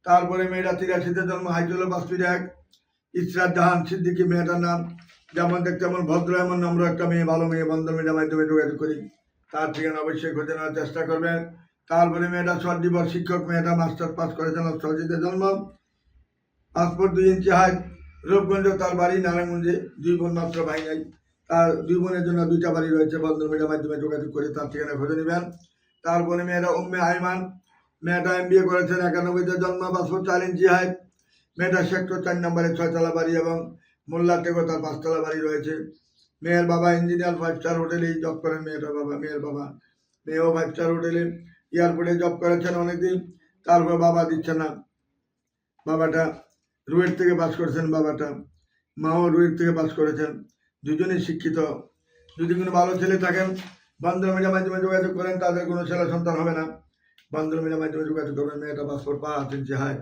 তারপরে মেয়েটা 83-তে জন্ম, হাইট হলো 5 ফিট 1। ইসরাত জাহান সিদ্দিকী মেয়েটার নাম। যেমন দেখতে এমন ভদ্র, এমন নম্র একটা মেয়ে, ভালো মেয়ে। বন্ধন মিডিয়ার মাধ্যমে যোগাযোগ করি। তার ঠিকানা অবশ্যই খুঁজে নেওয়ার চেষ্টা করবেন। তারপরে মেয়েটা সর্দিবর শিক্ষক, মেয়েটা মাস্টার পাস করেছেন, অষ্টআশিতে জন্ম, পাসপোর্ট 2 ইঞ্চি হাইট। রূপগঞ্জ তার বাড়ি, নারায়ণগঞ্জে। 2 বোন মাত্র, ভাই নাই। তার 2 বোনের জন্য 2টা বাড়ি রয়েছে। বন্ধন মিডিয়ার মাধ্যমে যোগাযোগ করে তার ঠিকানা খুঁজে নেবেন। তারপরে মেয়েটা উম্মে আইমান, মেয়েটা MBA করেছেন, 91-তে জন্ম, পাসপোর্ট 4 ইঞ্চি হাইট। মেয়েটা সেক্টর 4 নম্বরে 6 তলা বাড়ি এবং মোল্লা টেগো তার 5 তলা বাড়ি রয়েছে। মেয়ের বাবা ইঞ্জিনিয়ার, 5 স্টার হোটেলেই জব করেন। মেয়ের বাবা মেয়েও 5 স্টার হোটেলে এয়ারপোর্টে জব করেছেন অনেকদিন। তারপর বাবা দিচ্ছে না, বাবাটা রুয়েট থেকে পাস করেছেন, বাবাটা মাও রুয়েট থেকে পাস করেছেন। দুজনেই শিক্ষিত। যদি কোনো ভালো ছেলে থাকেন বন্ধন মিডিয়ার মাধ্যমে যোগাযোগ করেন, তাদের কোনো ছেলে সন্তান হবে না। বন্ধন মিডিয়ার মাধ্যমে যোগাযোগ করবেন। মেয়েটা পাসপোর্ট 5 ইঞ্চি হাইট।